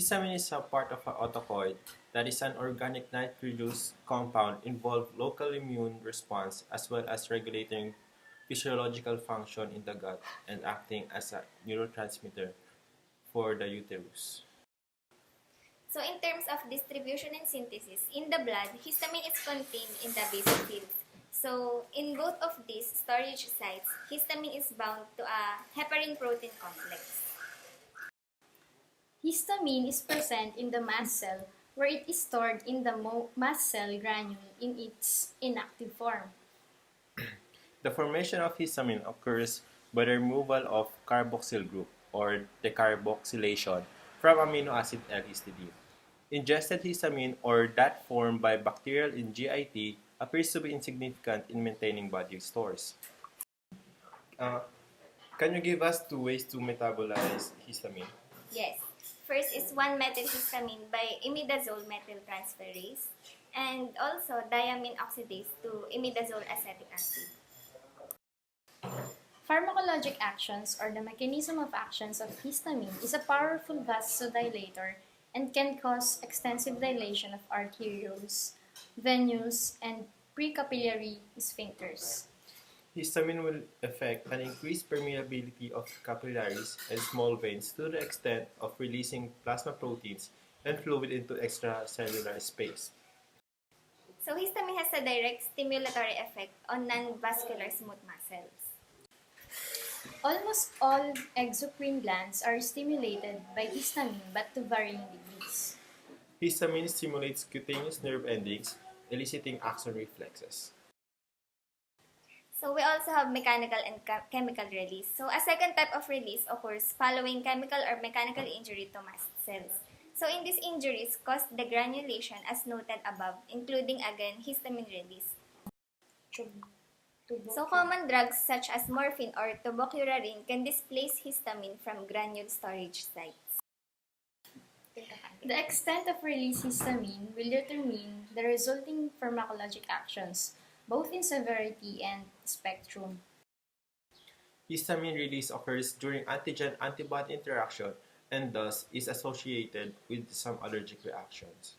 Histamine is a part of an autocoid that is an organic nitrous compound involved local immune response as well as regulating physiological function in the gut and acting as a neurotransmitter for the uterus. So in terms of distribution and synthesis, in the blood, histamine is contained in the basophils. So in both of these storage sites, histamine is bound to a heparin protein complex. Histamine is present in the mast cell where it is stored in the mast cell granule in its inactive form. The formation of histamine occurs by the removal of carboxyl group or decarboxylation from amino acid L-histidine. Ingested histamine or that formed by bacterial in GIT appears to be insignificant in maintaining body stores. Can you give us 2 ways to metabolize histamine? Yes. First is 1-methylhistamine by imidazole methyltransferase and also diamine oxidase to imidazole acetic acid. Pharmacologic actions or the mechanism of actions of histamine is a powerful vasodilator and can cause extensive dilation of arterioles, venules, and precapillary sphincters. Histamine will affect an increased permeability of capillaries and small veins to the extent of releasing plasma proteins and fluid into extracellular space. So histamine has a direct stimulatory effect on non-vascular smooth muscles. Almost all exocrine glands are stimulated by histamine but to varying degrees. Histamine stimulates cutaneous nerve endings, eliciting axon reflexes. So we also have mechanical and chemical release. So a second type of release occurs following chemical or mechanical injury to mast cells. So in these injuries caused degranulation as noted above, including again histamine release. So common drugs such as morphine or tubocurarine can displace histamine from granule storage sites. The extent of released histamine will determine the resulting pharmacologic actions, both in severity and spectrum. Histamine release occurs during antigen-antibody interaction and thus is associated with some allergic reactions.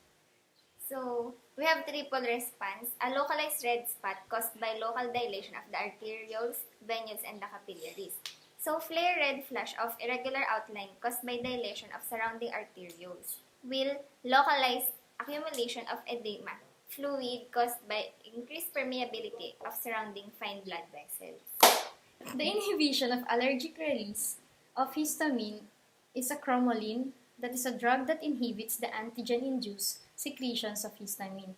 So we have triple response, a localized red spot caused by local dilation of the arterioles, venules, and the capillaries. So flare red flush of irregular outline caused by dilation of surrounding arterioles. Will localized accumulation of edema, fluid caused by increased permeability of surrounding fine blood vessels. The inhibition of allergic release of histamine is a chromoline that is a drug that inhibits the antigen-induced secretions of histamine.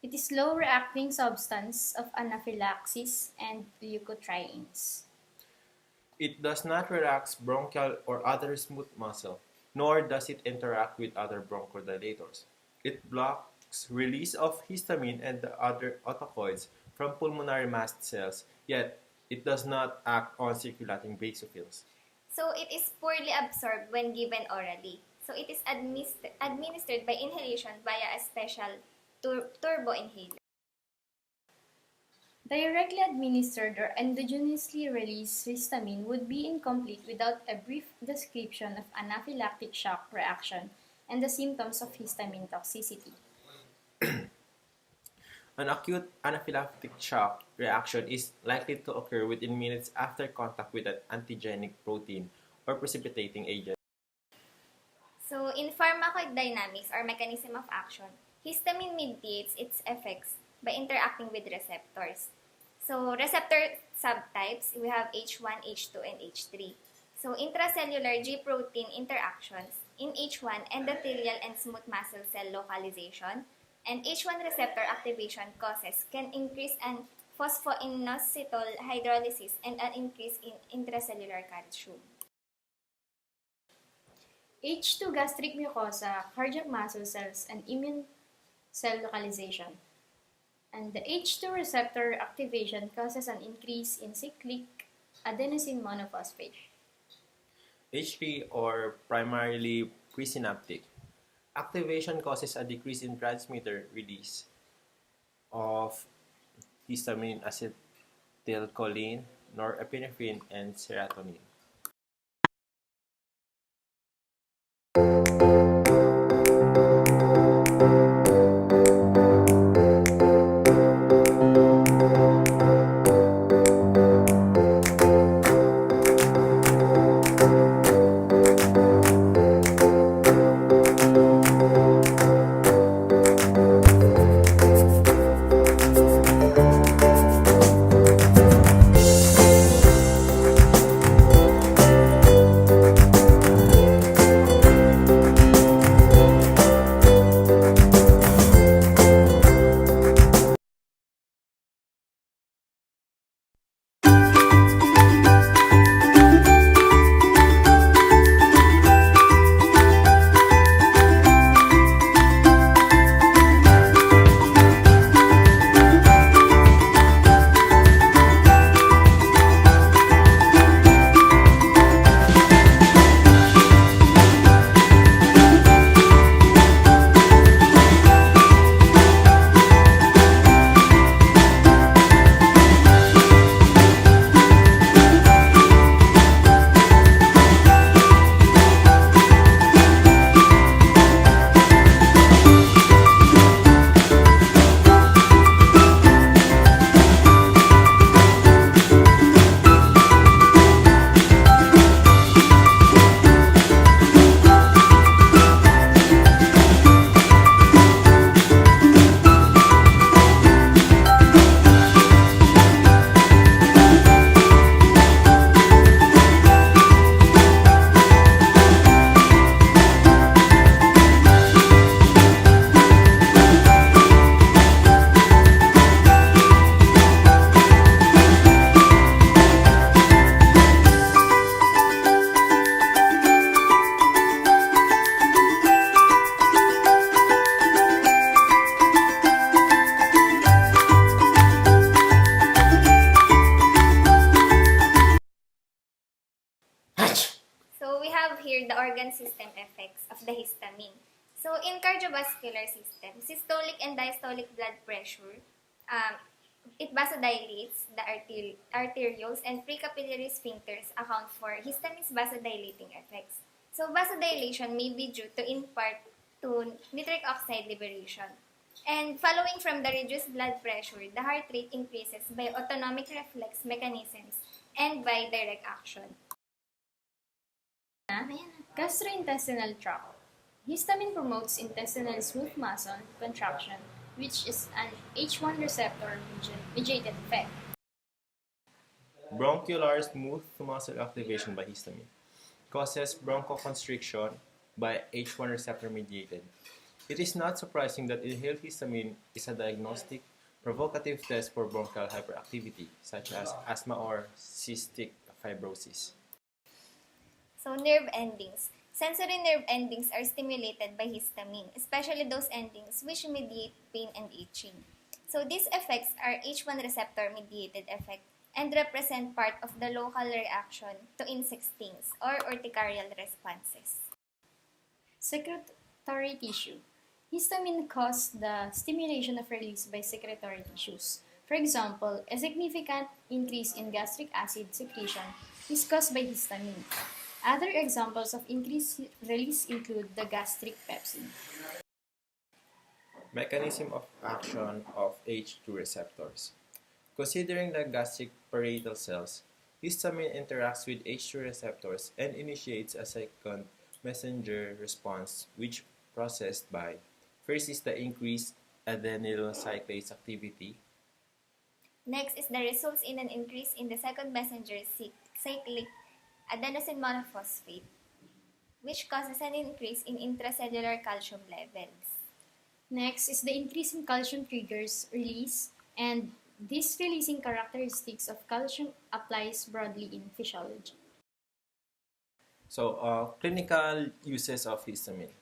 It is low-reacting substance of anaphylaxis and leukotrienes. It does not relax bronchial or other smooth muscle, nor does it interact with other bronchodilators. It blocks release of histamine and the other autocoids from pulmonary mast cells, yet it does not act on circulating basophils. So it is poorly absorbed when given orally. So it is administered by inhalation via a special turbo inhaler. Directly administered or endogenously released histamine would be incomplete without a brief description of anaphylactic shock reaction and the symptoms of histamine toxicity. An acute anaphylactic shock reaction is likely to occur within minutes after contact with an antigenic protein or precipitating agent. So in pharmacodynamics or mechanism of action, histamine mediates its effects by interacting with receptors. So receptor subtypes, we have H1, H2, and H3. So intracellular G protein interactions, in H1 endothelial and smooth muscle cell localization, and H1 receptor activation causes can increase an phosphoinositol hydrolysis and an increase in intracellular calcium. H2 gastric mucosa, cardiac muscle cells, and immune cell localization. And the H2 receptor activation causes an increase in cyclic adenosine monophosphate. H3 or primarily presynaptic. Activation causes a decrease in transmitter release of histamine, acetylcholine, norepinephrine, and serotonin. cardiovascular system, systolic and diastolic blood pressure, it vasodilates the arterioles and precapillary sphincters account for histamine's vasodilating effects. So vasodilation may be due to in part to nitric oxide liberation. And following from the reduced blood pressure, the heart rate increases by autonomic reflex mechanisms and by direct action. Gastrointestinal tract. Histamine promotes intestinal smooth muscle contraction, which is an H1 receptor mediated effect. Bronchial smooth muscle activation by histamine causes bronchoconstriction by H1 receptor mediated. It is not surprising that inhaled histamine is a diagnostic provocative test for bronchial hyperactivity, such as asthma or cystic fibrosis. So nerve endings. Sensory nerve endings are stimulated by histamine, especially those endings which mediate pain and itching. So these effects are H1 receptor mediated effect and represent part of the local reaction to insect stings or urticarial responses. Secretory tissue. Histamine causes the stimulation of release by secretory tissues. For example, a significant increase in gastric acid secretion is caused by histamine. Other examples of increased release include the gastric pepsin. Mechanism of action of H2 receptors. Considering the gastric parietal cells, histamine interacts with H2 receptors and initiates a second messenger response which processed by first is the increased adenyl cyclase activity. Next is the results in an increase in the second messenger cyclic adenosine monophosphate, which causes an increase in intracellular calcium levels. Next is the increase in calcium triggers release, and this releasing characteristics of calcium applies broadly in physiology. So, clinical uses of histamine.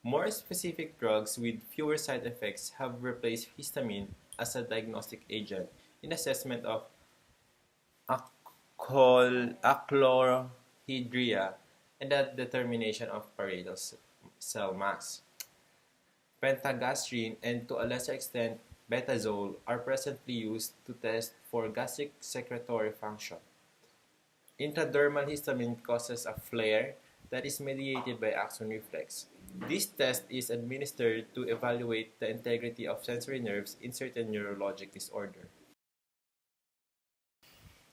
More specific drugs with fewer side effects have replaced histamine as a diagnostic agent in assessment of achlorhydria and the determination of parietal cell mass. Pentagastrine and to a lesser extent betazole are presently used to test for gastric secretory function. Intradermal histamine causes a flare that is mediated by axon reflex. This test is administered to evaluate the integrity of sensory nerves in certain neurologic disorder.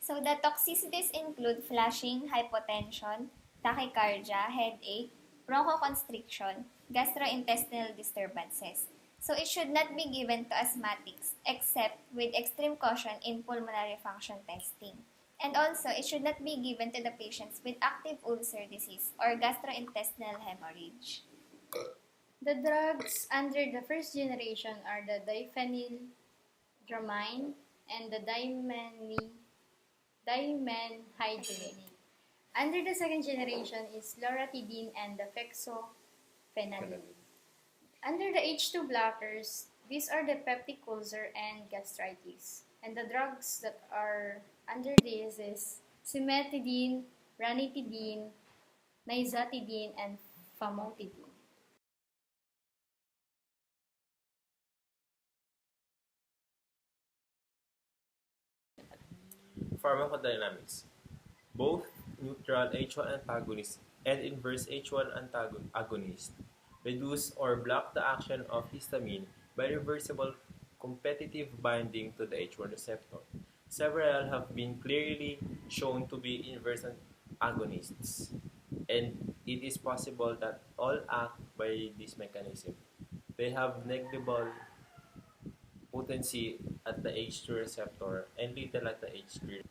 So the toxicities include flushing, hypotension, tachycardia, headache, bronchoconstriction, gastrointestinal disturbances. So it should not be given to asthmatics except with extreme caution in pulmonary function testing. And also, it should not be given to the patients with active ulcer disease or gastrointestinal hemorrhage. The drugs under the first generation are the diphenhydramine and the dimenhydramine. Under the second generation is loratadine and the fexofenadine. Under the H2 blockers, these are the peptic ulcer and gastritis. And the drugs that are under this is cimetidine, ranitidine, nizatidine, and famotidine. Pharmacodynamics. Both neutral H1 antagonists and inverse H1 agonists reduce or block the action of histamine by reversible competitive binding to the H1 receptor. Several have been clearly shown to be inverse agonists, and it is possible that all act by this mechanism. They have negligible potency at the H2 receptor and little at the H3.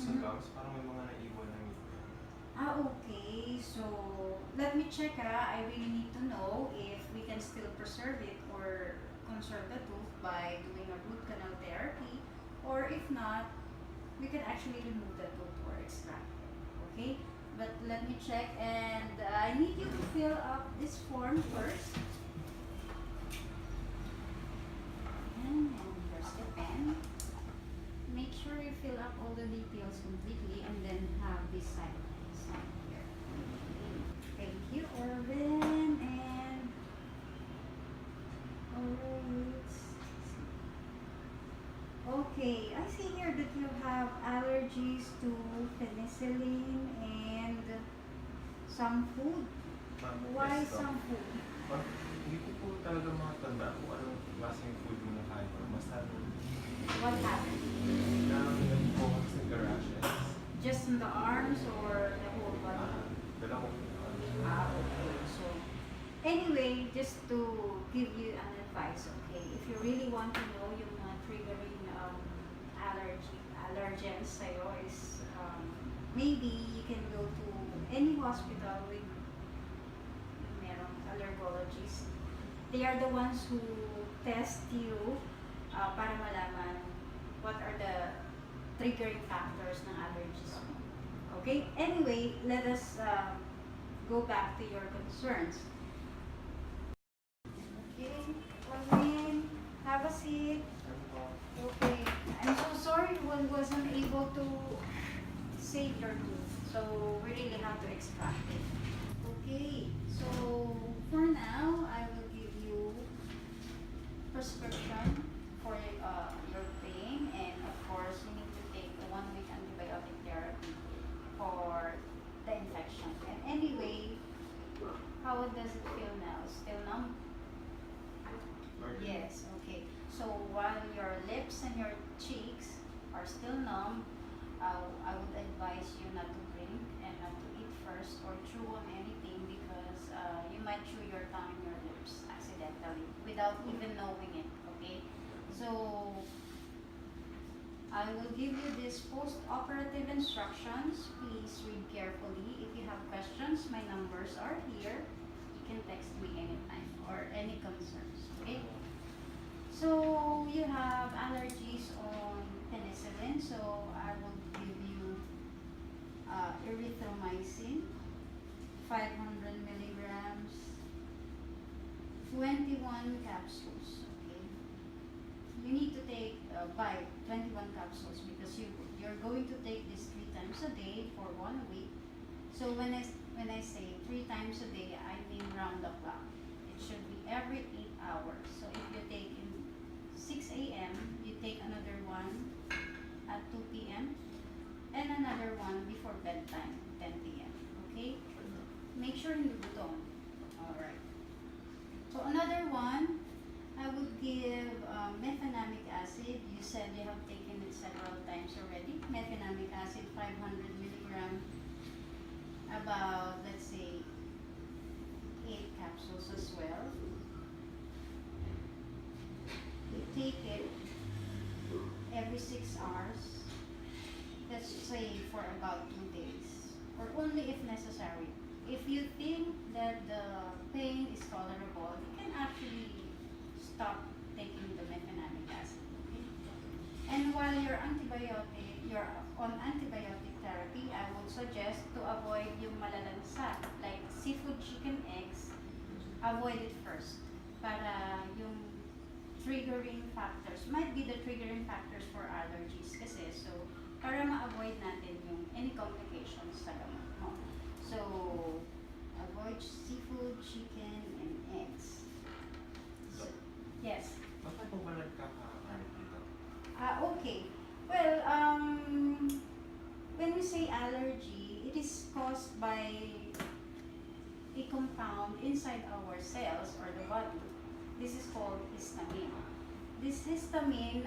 sa gums, parang may mga naiwan na ngipin. Okay. So, let me check I really need to know if we can still preserve it or conserve the tooth by doing a root canal therapy, or if not, we can actually remove the tooth or extract it. Okay? But let me check, and I need you to fill up this form first. And here's the pen. Make sure you fill up all the details completely, and then have this side here. Thank you, Orvin, and alright. Okay, I see here that you have allergies to penicillin and some food. Why Yes, some food? Hindi ko po talaga matanda kung anong klaseng food yung nakain ko. Basta What happened? nag-focus sa garashes. Just in the arms or the whole body? Dalawang Okay. So, anyway, just to give you an advice, okay? If you really want to know yung mga triggering allergens sa'yo is maybe you can go to any hospital with merong allergologist. They are the ones who test you para malaman what are the triggering factors ng allergies mo. Okay? Anyway, let us go back to your concerns. Okay, Alvin, have a seat. Okay, I'm so sorry one wasn't able to save your tooth, so we really have to extract it. Okay, so for now, I will give you prescription for your pain, and of course, you need to take a 1-week antibiotic therapy for the infection. And anyway, how does it feel now? Still numb? Yes, okay. So while your lips and your cheeks are still numb, I would advise you not to drink and not to eat first or chew on anything, because you might chew your tongue and your lips accidentally without even knowing it, okay? So I will give you these post-operative instructions. Please read carefully. If you have questions, my numbers are here. You can text me anytime or any concerns, okay? So you have allergies on penicillin, so I will give you erythromycin, 500 milligrams, 21 capsules. Okay, you need to take buy 21 capsules because you're going to take this 3 times a day for 1 week. So when I say 3 times a day, I mean round the clock. It should be every 8 hours. So if you take in 6 a.m., you take another one at 2 p.m. and another one before bedtime, 10 p.m. Okay? Make sure you do on. Alright. So another one, I would give mefenamic acid. You said you have taken it several times already. Mefenamic acid, 500 milligram, about, let's say, 8 capsules as well. You take it every 6 hours, let's say for about 2 days, or only if necessary. If you think that the pain is tolerable, you can actually stop taking the mefenamic acid. Okay? And while you're on antibiotic therapy, I would suggest to avoid yung malalansa, like seafood, chicken, eggs. Avoid it first para yung triggering factors, might be the triggering factors for allergies kasi, so para ma-avoid natin yung any complications sa gamot mo. So, avoid seafood, chicken, and eggs. So, yes? Bakit po ba nagkakaano dito? Okay. Well, when we say allergy, it is caused by a compound inside our cells or the body. This is called histamine. This histamine,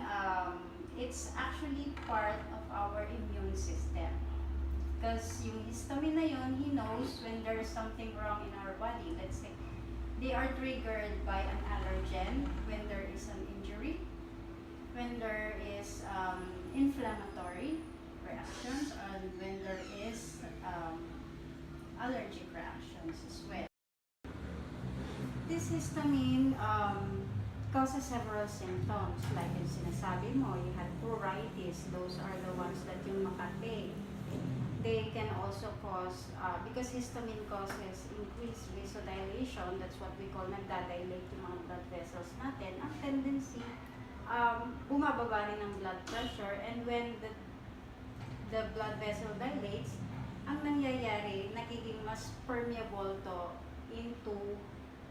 it's actually part of our immune system. Because yung histamine na yun, he knows when there is something wrong in our body. Let's say, they are triggered by an allergen when there is an injury, when there is inflammatory, reactions and when there is allergic reactions as well. This histamine causes several symptoms. Like yung sinasabi mo, you had pruritus. Those are the ones that yung Makate. They can also cause, because histamine causes increased vasodilation, that's what we call nagdadilate yung mga blood vessels natin. Ang tendency, bumababa rin ang blood pressure, and when the blood vessel dilates, ang nangyayari, nagiging mas permeable to into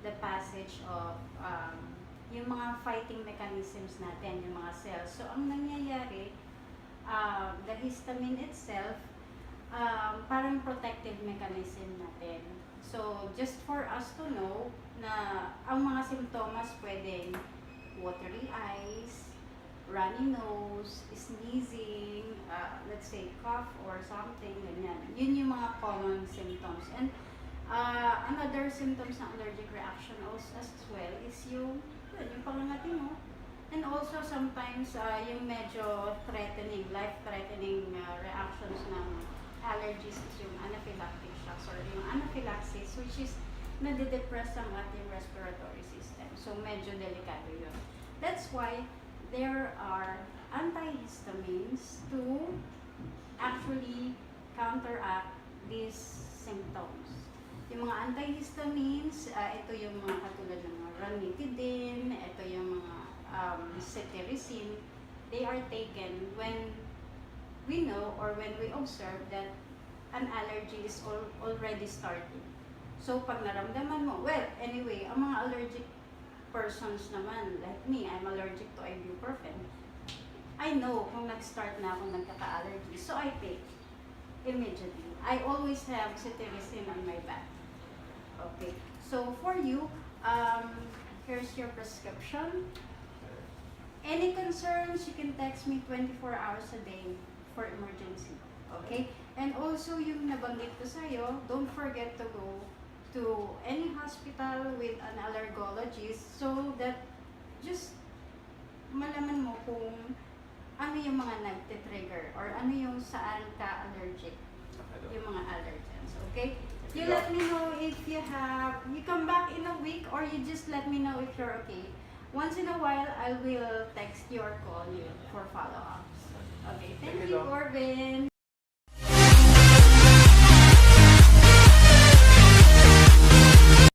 the passage of yung mga fighting mechanisms natin, yung mga cells. So, ang nangyayari, the histamine itself, parang protective mechanism natin. So, just for us to know na ang mga simptomas pwedeng watery eyes, runny nose, sneezing, let's say cough or something, ganyan. Yun yung mga common symptoms. And another symptoms ng allergic reaction also as well is yung pangangati mo. And also sometimes yung medyo threatening, life-threatening reactions ng allergies is yung anaphylactic shocks or yung anaphylaxis, which is nade-depress ang ating respiratory system. So medyo delikado yun. That's why there are antihistamines to actually counteract these symptoms. Yung mga antihistamines, ito yung mga katulad ng mga ranitidine, ito yung mga cetirizine. They are taken when we know or when we observe that an allergy is already starting. So, pag naramdaman mo, well, anyway, ang mga allergic persons naman, like me, I'm allergic to ibuprofen. I know kung nag-start na ako nagkaka-allergy, so I take immediately. I always have cetirizine on my bag. Okay, so for you, here's your prescription. Any concerns, you can text me 24 hours a day for emergency. Okay? And also, yung nabanggit ko sa'yo, don't forget to go to any hospital with an allergologist so that just malaman mo kung ano yung mga nagtitrigger or ano yung saan ka allergic, yung mga allergens. Okay? You let me know if you come back in a week or you just let me know if you're okay. Once in a while, I will text you or call you for follow-ups. Okay, thank you, Corbin.